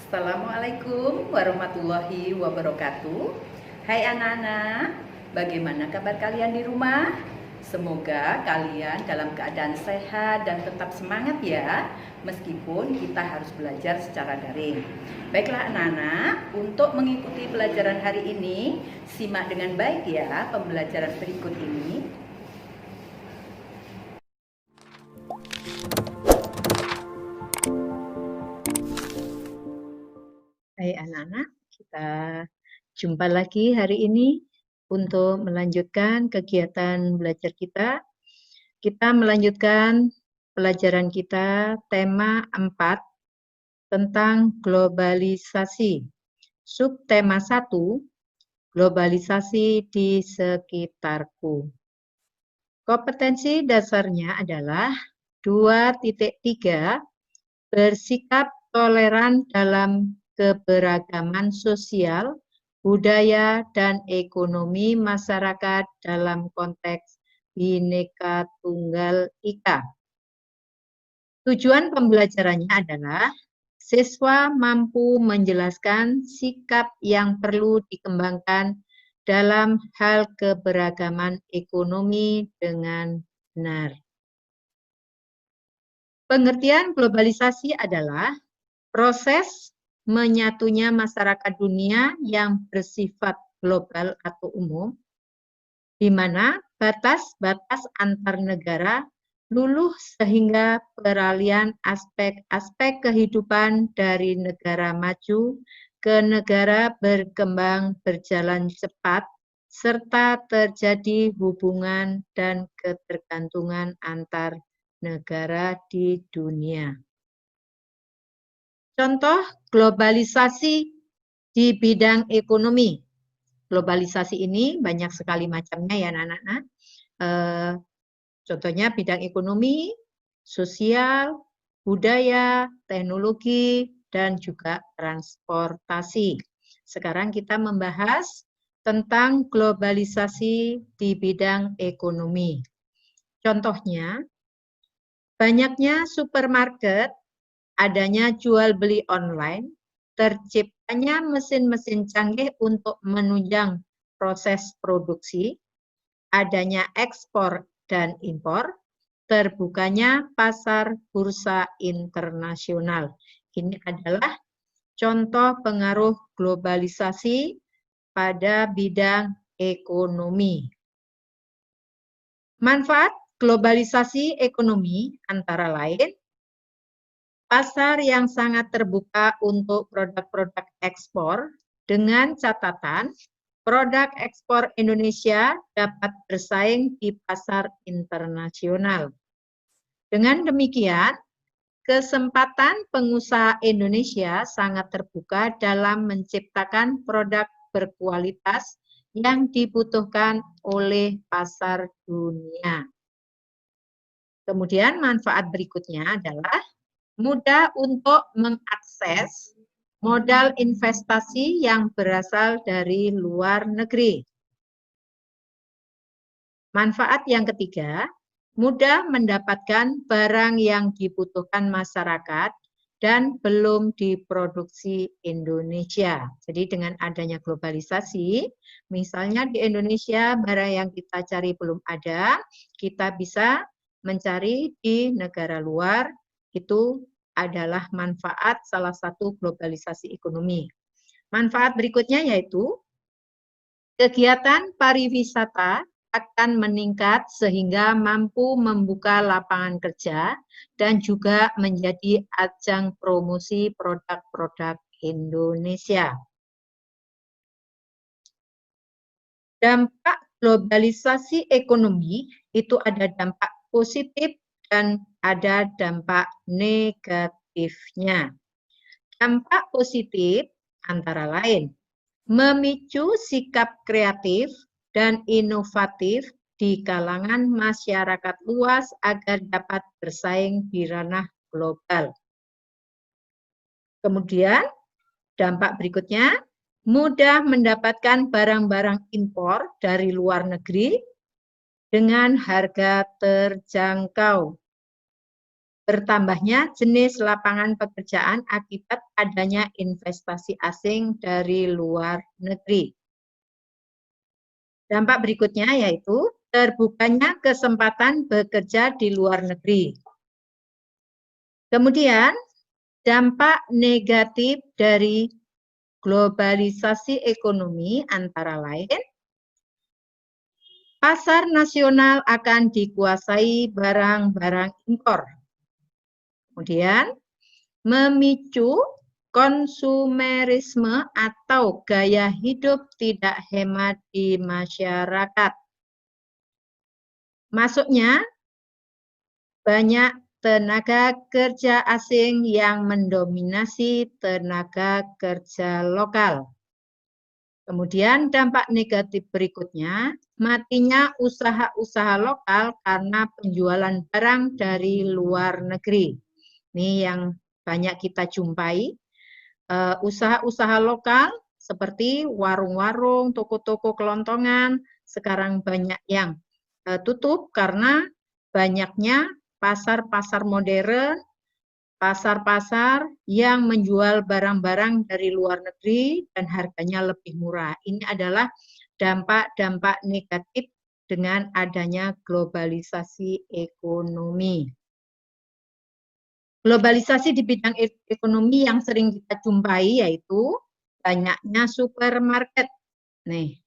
Assalamualaikum warahmatullahi wabarakatuh. Hai anak-anak, bagaimana kabar kalian di rumah? Semoga kalian dalam keadaan sehat dan tetap semangat ya, meskipun kita harus belajar secara daring. Baiklah anak-anak, untuk mengikuti pelajaran hari ini, simak dengan baik ya pembelajaran berikut ini. Hai anak-anak, kita jumpa lagi hari ini untuk melanjutkan kegiatan belajar kita. Kita melanjutkan pelajaran kita tema 4 tentang globalisasi. Subtema 1, globalisasi di sekitarku. Kompetensi dasarnya adalah 2.3, bersikap toleran dalam keberagaman sosial, budaya, dan ekonomi masyarakat dalam konteks Bhinneka Tunggal Ika. Tujuan pembelajarannya adalah siswa mampu menjelaskan sikap yang perlu dikembangkan dalam hal keberagaman ekonomi dengan benar. Pengertian globalisasi adalah proses menyatunya masyarakat dunia yang bersifat global atau umum, di mana batas-batas antar negara luluh sehingga peralihan aspek-aspek kehidupan dari negara maju ke negara berkembang berjalan cepat, serta terjadi hubungan dan ketergantungan antar negara di dunia. Contoh globalisasi di bidang ekonomi. Globalisasi ini banyak sekali macamnya ya anak-anak. Contohnya bidang ekonomi, sosial, budaya, teknologi, dan juga transportasi. Sekarang kita membahas tentang globalisasi di bidang ekonomi. Contohnya, banyaknya supermarket, adanya jual beli online, terciptanya mesin-mesin canggih untuk menunjang proses produksi, adanya ekspor dan impor, terbukanya pasar bursa internasional. Ini adalah contoh pengaruh globalisasi pada bidang ekonomi. Manfaat globalisasi ekonomi antara lain pasar yang sangat terbuka untuk produk-produk ekspor dengan catatan produk ekspor Indonesia dapat bersaing di pasar internasional. Dengan demikian, kesempatan pengusaha Indonesia sangat terbuka dalam menciptakan produk berkualitas yang dibutuhkan oleh pasar dunia. Kemudian manfaat berikutnya adalah mudah untuk mengakses modal investasi yang berasal dari luar negeri. Manfaat yang ketiga, mudah mendapatkan barang yang dibutuhkan masyarakat dan belum diproduksi Indonesia. Jadi dengan adanya globalisasi, misalnya di Indonesia barang yang kita cari belum ada, kita bisa mencari di negara luar. Itu adalah manfaat salah satu globalisasi ekonomi. Manfaat berikutnya yaitu kegiatan pariwisata akan meningkat sehingga mampu membuka lapangan kerja dan juga menjadi ajang promosi produk-produk Indonesia. Dampak globalisasi ekonomi itu ada dampak positif dan ada dampak negatifnya. Dampak positif antara lain memicu sikap kreatif dan inovatif di kalangan masyarakat luas agar dapat bersaing di ranah global. Kemudian dampak berikutnya, mudah mendapatkan barang-barang impor dari luar negeri dengan harga terjangkau. bertambahnya jenis lapangan pekerjaan akibat adanya investasi asing dari luar negeri. Dampak berikutnya yaitu terbukanya kesempatan bekerja di luar negeri. Kemudian, dampak negatif dari globalisasi ekonomi antara lain, pasar nasional akan dikuasai barang-barang impor. Kemudian, memicu konsumerisme atau gaya hidup tidak hemat di masyarakat. Masuknya banyak tenaga kerja asing yang mendominasi tenaga kerja lokal. Kemudian dampak negatif berikutnya, matinya usaha-usaha lokal karena penjualan barang dari luar negeri. Ini yang banyak kita jumpai. Usaha-usaha lokal seperti warung-warung, toko-toko kelontongan, sekarang banyak yang tutup karena banyaknya pasar-pasar modern, pasar-pasar yang menjual barang-barang dari luar negeri dan harganya lebih murah. Ini adalah dampak-dampak negatif dengan adanya globalisasi ekonomi. Globalisasi di bidang ekonomi yang sering kita jumpai yaitu banyaknya supermarket. Nih,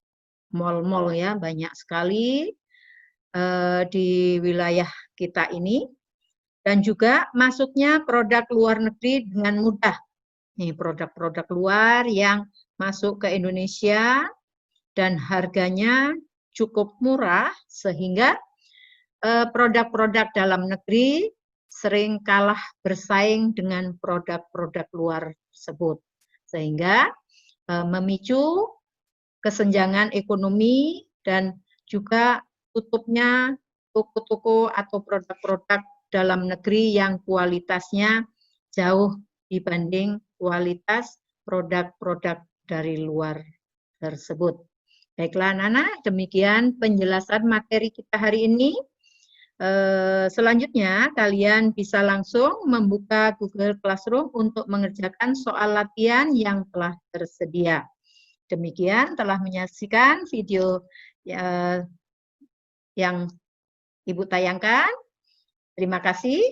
mal-mal ya banyak sekali di wilayah kita ini. Dan juga masuknya produk luar negeri dengan mudah. Nih, produk-produk luar yang masuk ke Indonesia dan harganya cukup murah sehingga produk-produk dalam negeri sering kalah bersaing dengan produk-produk luar tersebut. Sehingga memicu kesenjangan ekonomi dan juga tutupnya toko-toko atau produk-produk dalam negeri yang kualitasnya jauh dibanding kualitas produk-produk dari luar tersebut. Baiklah anak-anak, demikian penjelasan materi kita hari ini. Selanjutnya kalian bisa langsung membuka Google Classroom untuk mengerjakan soal latihan yang telah tersedia. Demikian telah menyaksikan video yang Ibu tayangkan. Terima kasih.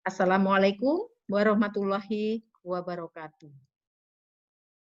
Assalamualaikum warahmatullahi wabarakatuh.